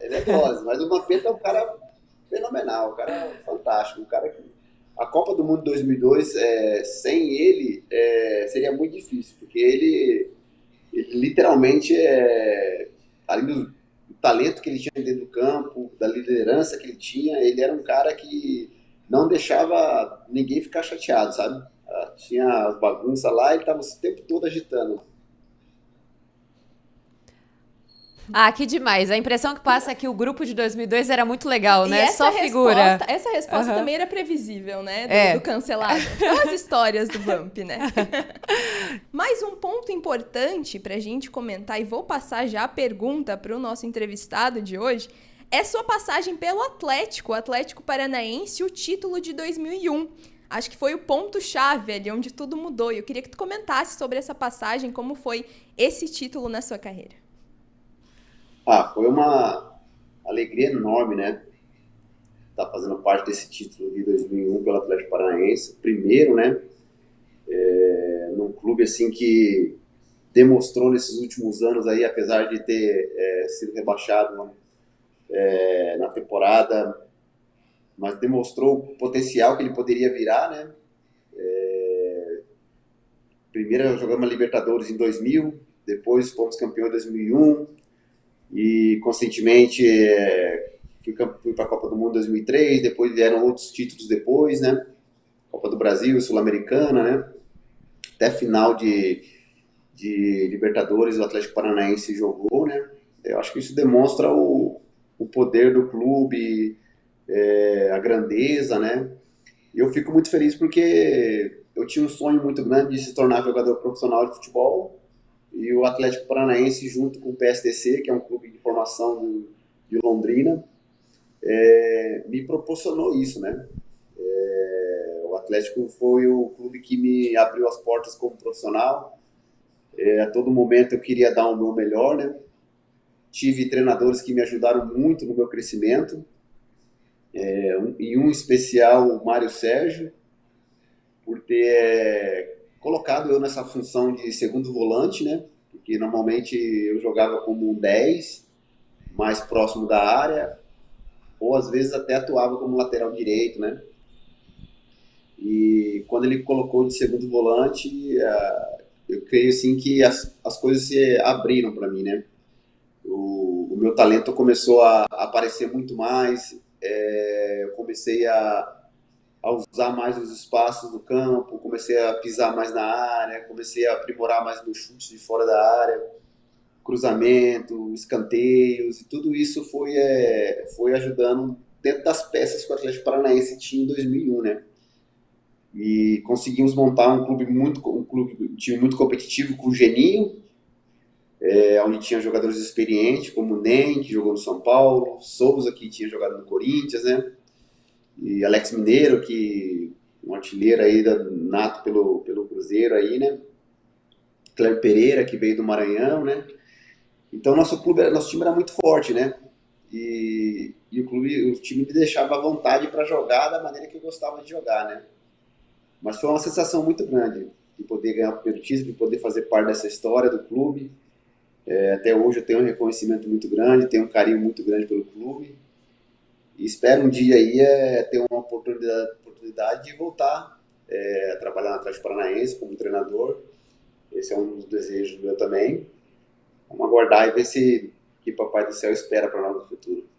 C: Ele é dose, mas o Vampeta é um cara fenomenal, um cara fantástico, um cara que... A Copa do Mundo 2002, sem ele, seria muito difícil, porque ele literalmente, além do talento que ele tinha dentro do campo, da liderança que ele tinha, ele era um cara que não deixava ninguém ficar chateado, sabe? Tinha as bagunças lá, ele estava o tempo todo agitando.
A: Ah, que demais. A impressão que passa é que o grupo de 2002 era muito legal, né?
B: E
A: Só figura.
B: Essa resposta também era previsível, né? Do cancelado. São as histórias do Vamp, né? Mais um ponto importante pra gente comentar, e vou passar já a pergunta pro nosso entrevistado de hoje, é sua passagem pelo Atlético Paranaense, o título de 2001. Acho que foi o ponto-chave ali, onde tudo mudou. E eu queria que tu comentasse sobre essa passagem, como foi esse título na sua carreira.
C: Foi uma alegria enorme, né? Estar fazendo parte desse título de 2001 pelo Atlético Paranaense. Primeiro, né? Num clube assim que demonstrou nesses últimos anos aí, apesar de ter sido rebaixado na temporada, mas demonstrou o potencial que ele poderia virar, né? Primeiro jogamos a Libertadores em 2000, depois fomos campeões em 2001 e, conscientemente, fui para a Copa do Mundo em 2003, depois vieram outros títulos depois, né? Copa do Brasil, Sul-Americana, né? Até final de Libertadores o Atlético Paranaense jogou, né? Eu acho que isso demonstra o poder do clube, a grandeza, né? E eu fico muito feliz porque eu tinha um sonho muito grande de se tornar jogador profissional de futebol, e o Atlético Paranaense, junto com o PSDC, que é um clube de formação de Londrina, me proporcionou isso, né? O Atlético foi o clube que me abriu as portas como profissional. A todo momento eu queria dar o meu melhor, né? Tive treinadores que me ajudaram muito no meu crescimento, e um especial, o Mário Sérgio, por ter colocado eu nessa função de segundo volante, né? Porque normalmente eu jogava como um 10, mais próximo da área, ou às vezes até atuava como lateral direito, né? E quando ele colocou de segundo volante, eu creio assim que as coisas se abriram para mim, né? O meu talento começou a aparecer muito mais, eu comecei a usar mais os espaços do campo, comecei a pisar mais na área, comecei a aprimorar mais meus chutes de fora da área, cruzamento, escanteios, e tudo isso foi ajudando dentro das peças que o Atlético Paranaense tinha em 2001, né? E conseguimos montar um time muito competitivo com o Geninho, onde tinha jogadores experientes, como o Nen, que jogou no São Paulo, Souza, que tinha jogado no Corinthians, né? E Alex Mineiro, que um artilheiro aí nato pelo Cruzeiro aí, né? Cléber Pereira, que veio do Maranhão, né? Então nosso time era muito forte, né? E o time me deixava à vontade para jogar da maneira que eu gostava de jogar, né? Mas foi uma sensação muito grande de poder ganhar o primeiro título, de poder fazer parte dessa história do clube. Até hoje eu tenho um reconhecimento muito grande, tenho um carinho muito grande pelo clube. E espero um dia aí ter uma oportunidade de voltar a trabalhar no Atlético Paranaense como treinador. Esse é um dos desejos meu também. Vamos aguardar e ver que Papai do Céu espera para nós no futuro.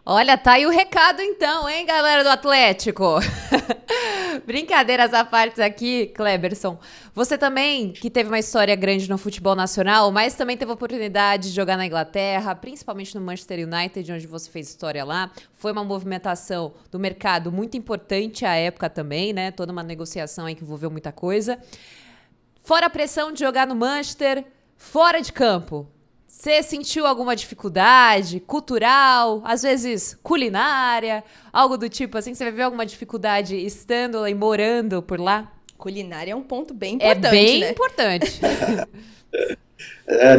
A: Olha, tá aí o recado então, hein, galera do Atlético? Brincadeiras à parte aqui, Kleberson. Você também, que teve uma história grande no futebol nacional, mas também teve a oportunidade de jogar na Inglaterra, principalmente no Manchester United, onde você fez história lá. Foi uma movimentação do mercado muito importante à época também, né? Toda uma negociação aí que envolveu muita coisa. Fora a pressão de jogar no Manchester, fora de campo, você sentiu alguma dificuldade cultural, às vezes culinária, algo do tipo assim? Você viveu alguma dificuldade estando e morando por lá?
B: Culinária é um ponto bem importante,
A: É bem
B: né?
A: importante.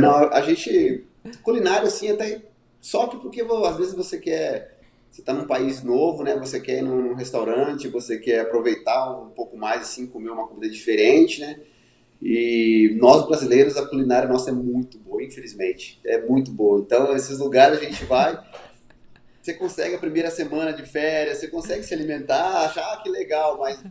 C: Não, a gente, culinária assim, até sofre porque às vezes você está num país novo, né? Você quer ir num restaurante, você quer aproveitar um pouco mais, assim, comer uma comida diferente, né? E nós brasileiros, a culinária nossa é muito boa, infelizmente. É muito boa. Então, esses lugares a gente vai, você consegue a primeira semana de férias, você consegue se alimentar, achar que legal, mas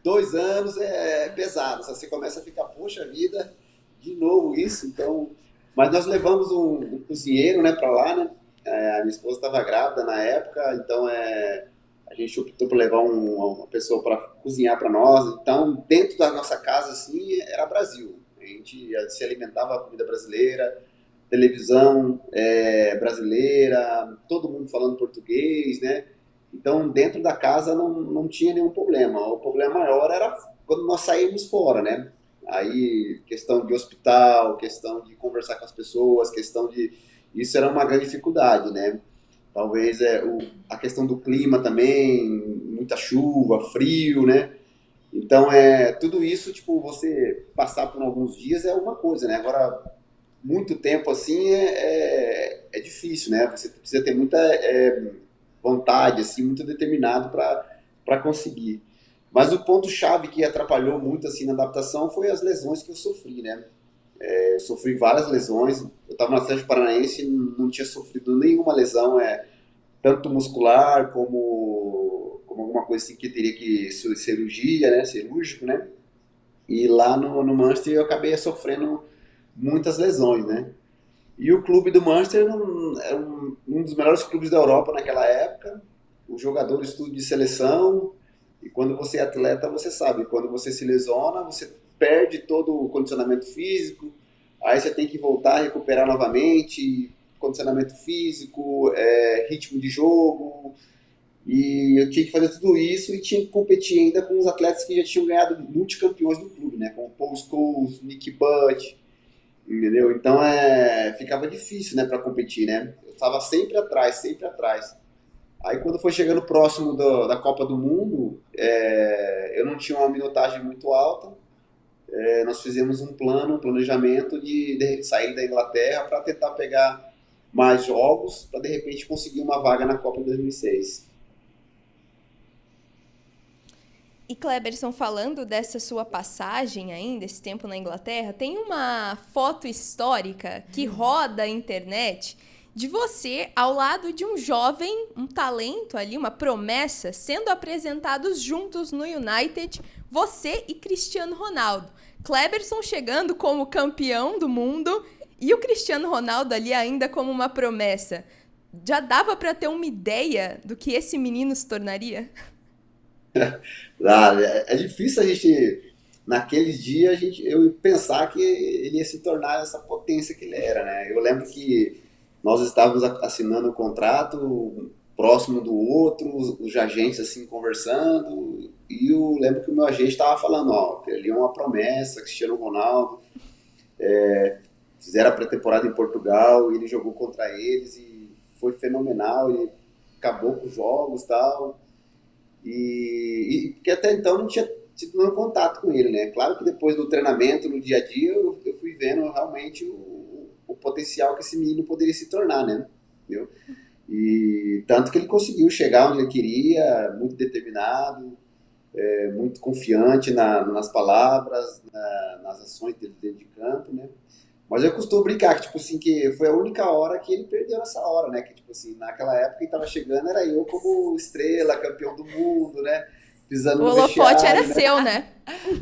C: 2 anos é pesado. Você começa a ficar, poxa vida, de novo isso. Então, mas nós levamos um cozinheiro, né, para lá, né? A minha esposa estava grávida na época, então a gente optou por levar uma pessoa para cozinhar para nós. Então, dentro da nossa casa, assim, era Brasil. A gente se alimentava com comida brasileira, televisão brasileira, todo mundo falando português, né? Então, dentro da casa não tinha nenhum problema. O problema maior era quando nós saímos fora, né? Aí, questão de hospital, questão de conversar com as pessoas, questão de... Isso era uma grande dificuldade, né? Talvez a questão do clima também, muita chuva, frio, né? Então, tudo isso, tipo, você passar por alguns dias é uma coisa, né? Agora, muito tempo assim é difícil, né? Você precisa ter muita vontade, assim, muito determinado para conseguir. Mas o ponto-chave que atrapalhou muito, assim, na adaptação foi as lesões que eu sofri, né? Eu sofri várias lesões. Eu estava no Atlético Paranaense e não tinha sofrido nenhuma lesão, tanto muscular como alguma coisa assim que teria que cirurgia, né, cirúrgico, né? E lá no Manchester eu acabei sofrendo muitas lesões, né? E o clube do Manchester era um dos melhores clubes da Europa naquela época. Os jogadores tudo de seleção. E quando você é atleta, você sabe, quando você se lesiona, você perde todo o condicionamento físico, aí você tem que voltar a recuperar novamente, condicionamento físico, ritmo de jogo, e eu tinha que fazer tudo isso e tinha que competir ainda com os atletas que já tinham ganhado multicampeões do clube, né? Como Paul Scholes, Nick Butt, entendeu? Então ficava difícil, né, para competir, né? Eu estava sempre atrás, sempre atrás. Aí quando foi chegando próximo da Copa do Mundo, eu não tinha uma minutagem muito alta. Nós fizemos um planejamento de sair da Inglaterra para tentar pegar mais jogos, para de repente conseguir uma vaga na Copa de 2006.
B: E Kleberson, falando dessa sua passagem ainda, esse tempo na Inglaterra, tem uma foto histórica que roda a internet de você ao lado de um jovem, um talento ali, uma promessa, sendo apresentados juntos no United, você e Cristiano Ronaldo. Kleberson chegando como campeão do mundo e o Cristiano Ronaldo ali ainda como uma promessa. Já dava para ter uma ideia do que esse menino se tornaria?
C: É difícil a gente, naqueles dias, eu pensar que ele ia se tornar essa potência que ele era, né? Eu lembro que nós estávamos assinando um contrato próximo do outro, os agentes assim conversando, e eu lembro que o meu agente estava falando, que ele é uma promessa, Cristiano Ronaldo, fizeram a pré-temporada em Portugal, e ele jogou contra eles e foi fenomenal, ele acabou com os jogos e tal, e porque até então não tinha tido nenhum contato com ele, né? Claro que depois do treinamento, no dia a dia, eu fui vendo realmente o potencial que esse menino poderia se tornar, né? Entendeu? E tanto que ele conseguiu chegar onde ele queria, muito determinado, muito confiante nas palavras, nas ações dele dentro de campo, né? Mas eu costumo brincar que, tipo assim, que foi a única hora que ele perdeu nessa hora, né? Que, tipo assim, naquela época que tava chegando era eu como estrela, campeão do mundo, né? Pisando
B: O
C: no
B: holofote
C: vestiário,
B: era
C: né?
B: seu, né?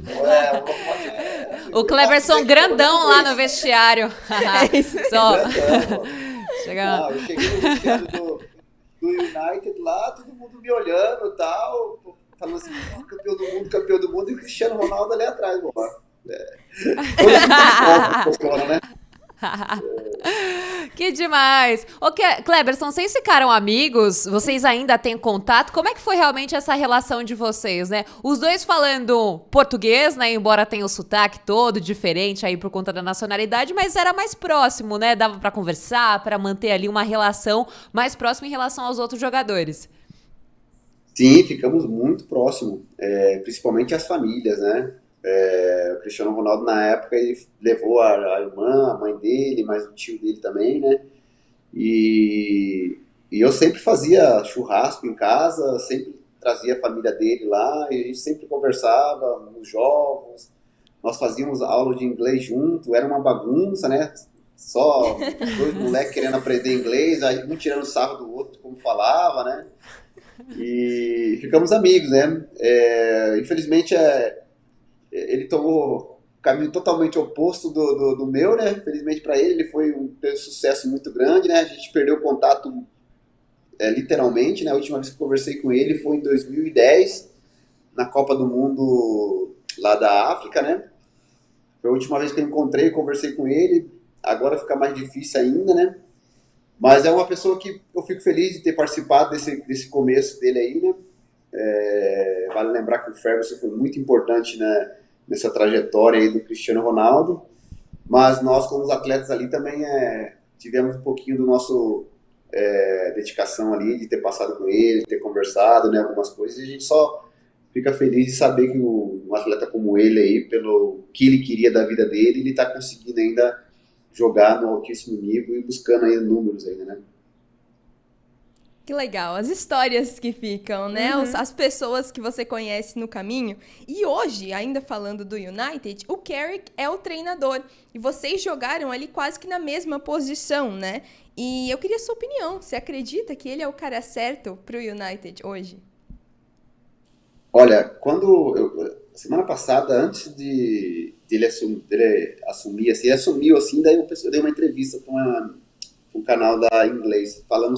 C: O holofote
A: O Cleberson grandão lá no vestiário. Só.
C: Grandão.
A: Chega.
C: Eu cheguei no vestiário do United lá, todo mundo me olhando e tal, falando assim, campeão do mundo, e o Cristiano Ronaldo ali atrás, pô. Funciona, né?
A: Que demais! Ô, Cleberson, vocês ficaram amigos? Vocês ainda têm contato? Como é que foi realmente essa relação de vocês, né? Os dois falando português, né? Embora tenha o sotaque todo diferente aí por conta da nacionalidade, mas era mais próximo, né? Dava pra conversar, pra manter ali uma relação mais próxima em relação aos outros jogadores.
C: Sim, ficamos muito próximos, principalmente as famílias, né? O Cristiano Ronaldo, na época, ele levou a irmã, a mãe dele, mais o tio dele também, né? E eu sempre fazia churrasco em casa, sempre trazia a família dele lá, e a gente sempre conversava nos jogos, nós fazíamos aula de inglês junto, era uma bagunça, né? Só dois moleques querendo aprender inglês, aí um tirando sarro do outro, como falava, né? E ficamos amigos, né? Infelizmente, ele tomou o caminho totalmente oposto do meu, né? Felizmente para ele foi teve um sucesso muito grande, né? A gente perdeu o contato literalmente, né? A última vez que eu conversei com ele foi em 2010, na Copa do Mundo lá da África, né? Foi a última vez que eu encontrei e conversei com ele. Agora fica mais difícil ainda, né? Mas é uma pessoa que eu fico feliz de ter participado desse começo dele aí, né? Vale lembrar que o Ferguson foi muito importante, né, nessa trajetória aí do Cristiano Ronaldo, mas nós como os atletas ali também tivemos um pouquinho do nosso dedicação ali, de ter passado com ele, de ter conversado, né, algumas coisas, e a gente só fica feliz de saber que um atleta como ele aí, pelo que ele queria da vida dele, ele está conseguindo ainda jogar no altíssimo nível e buscando ainda números ainda, né?
B: Que legal, as histórias que ficam, né? As pessoas que você conhece no caminho. E hoje, ainda falando do United, o Carrick é o treinador. E vocês jogaram ali quase que na mesma posição, né? E eu queria a sua opinião. Você acredita que ele é o cara certo para o United hoje?
C: Olha, semana passada, antes dele assumir, assim, ele assumiu assim, daí eu dei uma entrevista para um canal da inglês, falando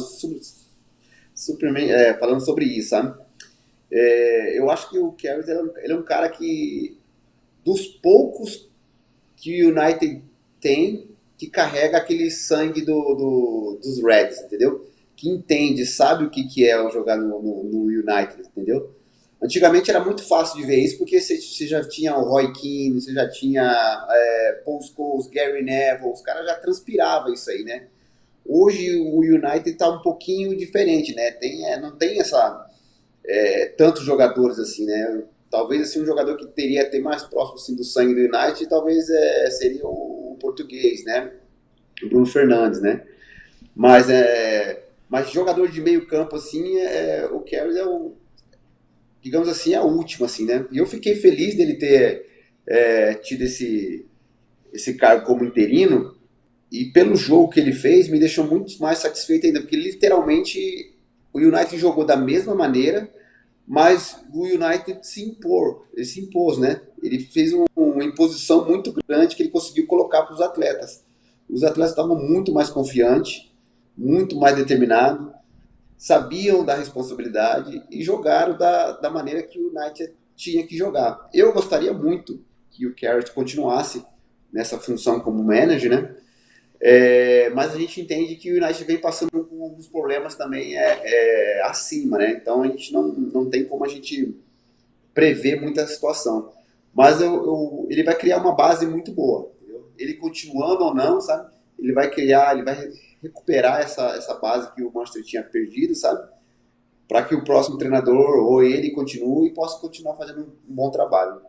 C: falando sobre isso, sabe? Eu acho que o Carrick ele é um cara que, dos poucos que o United tem, que carrega aquele sangue dos Reds, entendeu? Que entende, sabe o que é jogar no United, entendeu? Antigamente era muito fácil de ver isso, porque você já tinha o Roy Keane, você já tinha Paul Scholes, Gary Neville, os caras já transpiravam isso aí, né? Hoje o United está um pouquinho diferente, né? Não tem tantos jogadores assim, né? Talvez assim, um jogador que teria ter mais próximo assim, do sangue do United, talvez seria o português, né? O Bruno Fernandes, né? Mas jogador de meio campo assim, o Carroll digamos assim, é o último, assim, né? E eu fiquei feliz dele ter tido esse cargo como interino, e pelo jogo que ele fez, me deixou muito mais satisfeito ainda, porque literalmente o United jogou da mesma maneira, mas o United ele se impôs, né? Ele fez uma imposição muito grande que ele conseguiu colocar para os atletas. Os atletas estavam muito mais confiantes, muito mais determinados, sabiam da responsabilidade e jogaram da maneira que o United tinha que jogar. Eu gostaria muito que o Carrot continuasse nessa função como manager, né? Mas a gente entende que o United vem passando por alguns problemas também acima, né? Então a gente não tem como a gente prever muita situação. Mas ele vai criar uma base muito boa, entendeu? Ele continuando ou não, sabe? Ele vai recuperar essa base que o Manchester tinha perdido, sabe? Para que o próximo treinador ou ele continue e possa continuar fazendo um bom trabalho.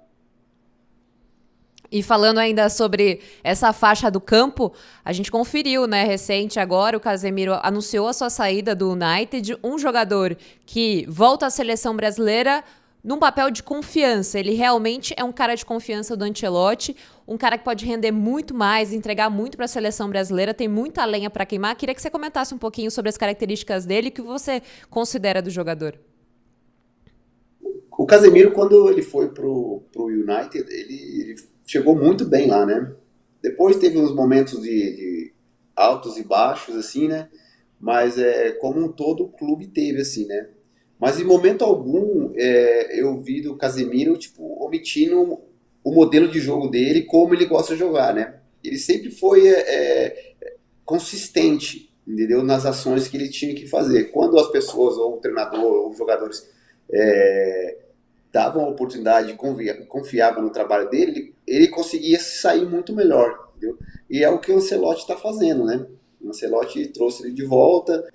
A: E falando ainda sobre essa faixa do campo, a gente conferiu, né, recente agora, o Casemiro anunciou a sua saída do United, um jogador que volta à seleção brasileira num papel de confiança. Ele realmente é um cara de confiança do Ancelotti, um cara que pode render muito mais, entregar muito para a seleção brasileira, tem muita lenha para queimar. Queria que você comentasse um pouquinho sobre as características dele e o que você considera do jogador.
C: O Casemiro, quando ele foi pro United, ele chegou muito bem lá, né? Depois teve uns momentos de altos e baixos, assim, né? Mas como um todo o clube teve, assim, né? Mas em momento algum eu vi do Casemiro, tipo, omitindo o modelo de jogo dele, como ele gosta de jogar, né? Ele sempre foi consistente, entendeu? Nas ações que ele tinha que fazer. Quando as pessoas, ou o treinador, ou os jogadores davam a oportunidade, confiavam no trabalho dele, ele conseguia sair muito melhor, entendeu? E é o que o Ancelotti está fazendo, né? O Ancelotti trouxe ele de volta,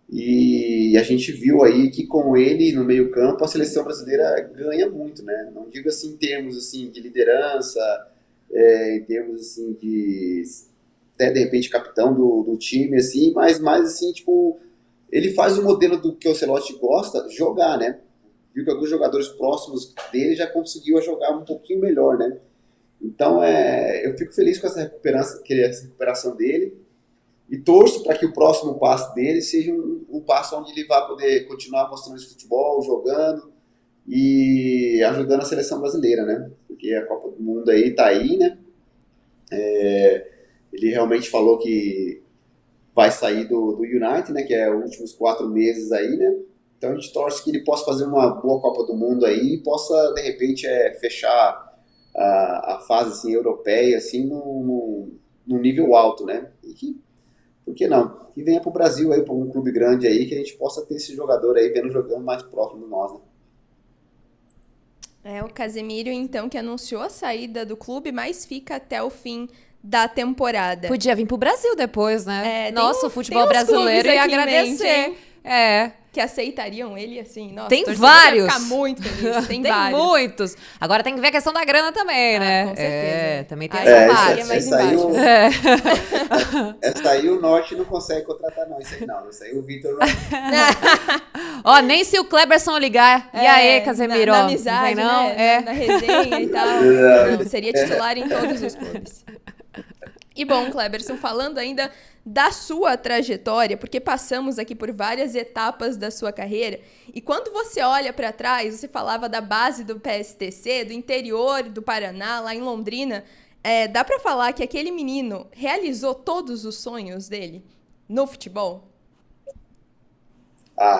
C: e a gente viu aí que com ele no meio campo a seleção brasileira ganha muito, né? Não digo assim em termos assim, de liderança, em termos assim, até de repente capitão do time, assim, mas mais assim, tipo, ele faz o modelo do que o Ancelotti gosta, jogar, né? Viu que alguns jogadores próximos dele já conseguiu jogar um pouquinho melhor, né? Então, eu fico feliz com essa recuperação dele e torço para que o próximo passo dele seja um passo onde ele vai poder continuar mostrando esse futebol, jogando e ajudando a seleção brasileira, né? Porque a Copa do Mundo tá aí, né? Ele realmente falou que vai sair do United, né? Que é os últimos 4 meses aí, né? Então a gente torce que ele possa fazer uma boa Copa do Mundo aí e possa, de repente, fechar a fase assim, europeia assim, num nível alto, né? E por que não? Que venha para o Brasil aí, para um clube grande aí, que a gente possa ter esse jogador aí jogando mais próximo de nós, né?
B: O Casemiro, então, que anunciou a saída do clube, mas fica até o fim da temporada.
A: Podia vir pro Brasil depois, né? Nossa, o futebol brasileiro ia agradecer.
B: Que aceitariam ele, assim, nossa,
A: tem vários.
B: Ia ficar muito feliz. Tem
A: vários. Muitos. Agora tem que ver a questão da grana também, né?
B: Com certeza.
A: Também tem essa parte.
C: Essa aí o Norte não consegue contratar, não. Isso aí o Vitor
A: Ó, nem se o Cleberson ligar. E aí, Casemiro?
B: Na amizade,
A: não?
B: Né? Na resenha e tal. Não, seria titular em todos os clubes. E bom, Cleberson, falando ainda da sua trajetória, porque passamos aqui por várias etapas da sua carreira, e quando você olha para trás, você falava da base do PSTC, do interior do Paraná, lá em Londrina, dá para falar que aquele menino realizou todos os sonhos dele no futebol?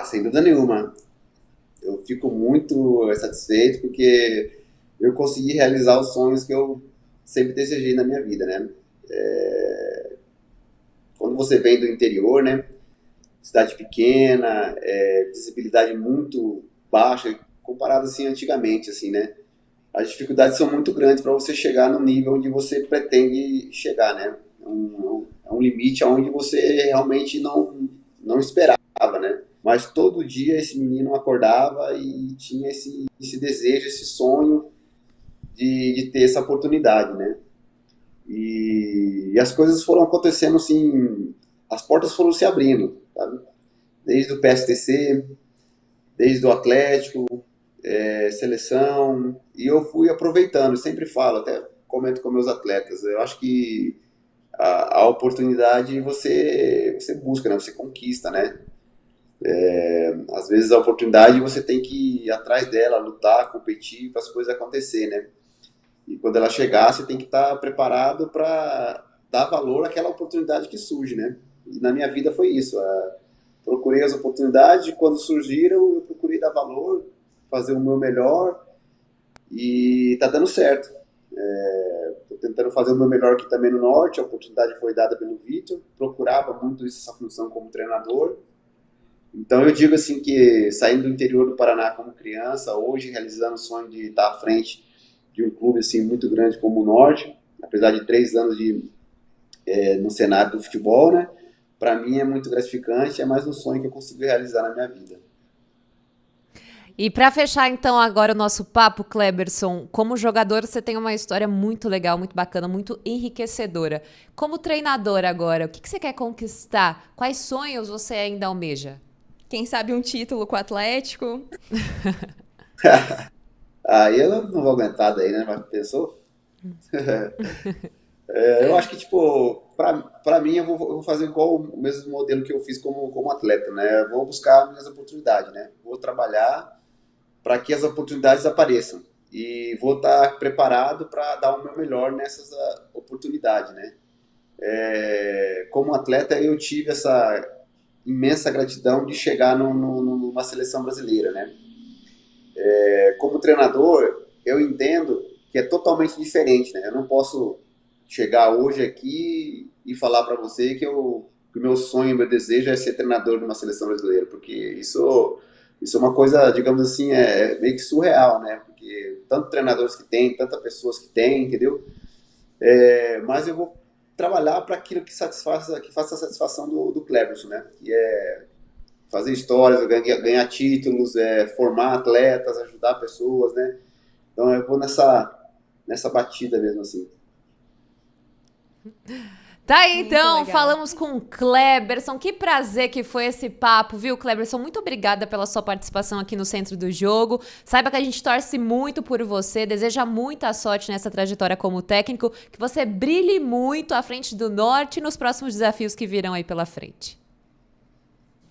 C: Sem dúvida nenhuma. Eu fico muito satisfeito porque eu consegui realizar os sonhos que eu sempre desejei na minha vida, né? como você vem do interior, né? Cidade pequena, visibilidade muito baixa, comparado assim antigamente, assim, né? As dificuldades são muito grandes para você chegar no nível onde você pretende chegar, né? É um limite onde você realmente não esperava, né? Mas todo dia esse menino acordava e tinha esse desejo, esse sonho de ter essa oportunidade, né? E as coisas foram acontecendo assim, as portas foram se abrindo, sabe? Desde o PSTC, desde o Atlético, seleção, e eu fui aproveitando, eu sempre falo, até comento com meus atletas, eu acho que a oportunidade você busca, né? Você conquista, né? Às vezes a oportunidade você tem que ir atrás dela, lutar, competir para as coisas acontecer, né? E quando ela chegar, você tem que estar preparado para dar valor àquela oportunidade que surge, né? E na minha vida foi isso. Procurei as oportunidades, quando surgiram, eu procurei dar valor, fazer o meu melhor e tá dando certo. Tô tentando fazer o meu melhor aqui também no Norte, a oportunidade foi dada pelo Vitor, procurava muito essa função como treinador. Então eu digo assim que saindo do interior do Paraná como criança, hoje realizando o sonho de estar à frente de um clube assim muito grande como o Norte, apesar de 3 anos no cenário do futebol, né? Para mim é muito gratificante, é mais um sonho que eu consigo realizar na minha vida.
A: E para fechar então agora o nosso papo, Cleberson, como jogador você tem uma história muito legal, muito bacana, muito enriquecedora. Como treinador agora, o que você quer conquistar? Quais sonhos você ainda almeja?
B: Quem sabe um título com o Atlético?
C: Aí eu não vou aguentar daí, né? Mas pensou? Eu acho que, tipo, pra mim, eu vou fazer igual o mesmo modelo que eu fiz como atleta, né? Eu vou buscar minhas oportunidades, né? Vou trabalhar para que as oportunidades apareçam. E vou estar preparado para dar o meu melhor nessas oportunidades, né? Como atleta, eu tive essa imensa gratidão de chegar numa seleção brasileira, né? Como treinador, eu entendo que é totalmente diferente, né? Eu não posso chegar hoje aqui e falar para você que o meu sonho, meu desejo é ser treinador de uma seleção brasileira, porque isso é uma coisa, digamos assim, meio que surreal, né? Porque tanto treinadores que tem, tantas pessoas que tem, entendeu? Mas eu vou trabalhar para aquilo que faça a satisfação do Cleberson, né? Que é fazer histórias, ganhar títulos, formar atletas, ajudar pessoas, né? Então eu vou nessa batida mesmo, assim.
A: Tá aí,
B: Muito
A: então,
B: legal.
A: falamos com o Cleberson. Que prazer que foi esse papo, viu, Cleberson? Muito obrigada pela sua participação aqui no Centro do Jogo. Saiba que a gente torce muito por você, deseja muita sorte nessa trajetória como técnico, que você brilhe muito à frente do Norte e nos próximos desafios que virão aí pela frente.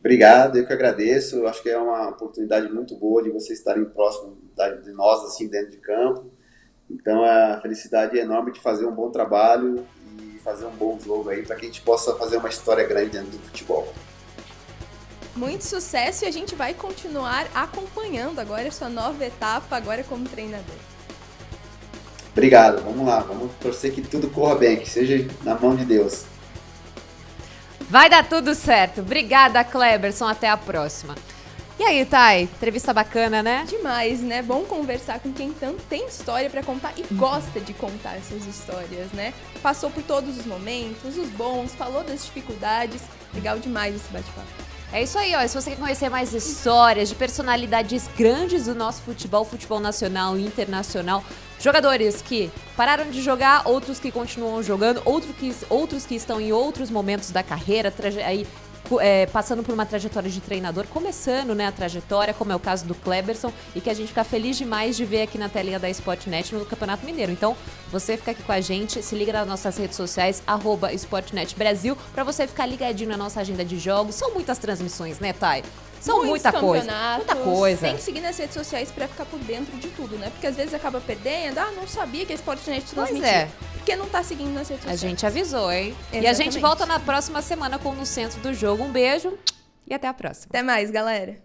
C: Obrigado, eu que agradeço. Eu acho que é uma oportunidade muito boa de vocês estarem próximos de nós, assim, dentro de campo. Então, a felicidade é enorme de fazer um bom trabalho e fazer um bom jogo aí para que a gente possa fazer uma história grande dentro do futebol.
B: Muito sucesso e a gente vai continuar acompanhando agora a sua nova etapa, agora como treinador.
C: Obrigado, vamos lá, vamos torcer que tudo corra bem, que seja na mão de Deus.
A: Vai dar tudo certo. Obrigada, Cleberson. Até a próxima. E aí, Thay? Entrevista bacana, né?
B: Demais, né? Bom conversar com quem tanto tem história pra contar e gosta de contar essas histórias, né? Passou por todos os momentos, os bons, falou das dificuldades. Legal demais esse bate-papo.
A: É isso aí, ó. E se você quer conhecer mais histórias de personalidades grandes do nosso futebol nacional e internacional, jogadores que pararam de jogar, outros que continuam jogando, outros que estão em outros momentos da carreira, passando por uma trajetória de treinador, começando, né, a trajetória, como é o caso do Cleberson, e que a gente fica feliz demais de ver aqui na telinha da Sportnet no Campeonato Mineiro. Então, você fica aqui com a gente, se liga nas nossas redes sociais, @Sportnet Brasil, pra você ficar ligadinho na nossa agenda de jogos. São muitas transmissões, né, Thay? São muita coisa. Muita coisa.
B: Tem que seguir nas redes sociais pra ficar por dentro de tudo, né? Porque às vezes acaba perdendo. Não sabia que a Sportnet transmitia.
A: Pois é.
B: Porque não tá seguindo nas redes
A: A
B: sociais.
A: gente avisou, hein?
B: Exatamente.
A: E a gente volta na próxima semana com o No Centro do Jogo. Um beijo e até a próxima.
B: Até mais, galera.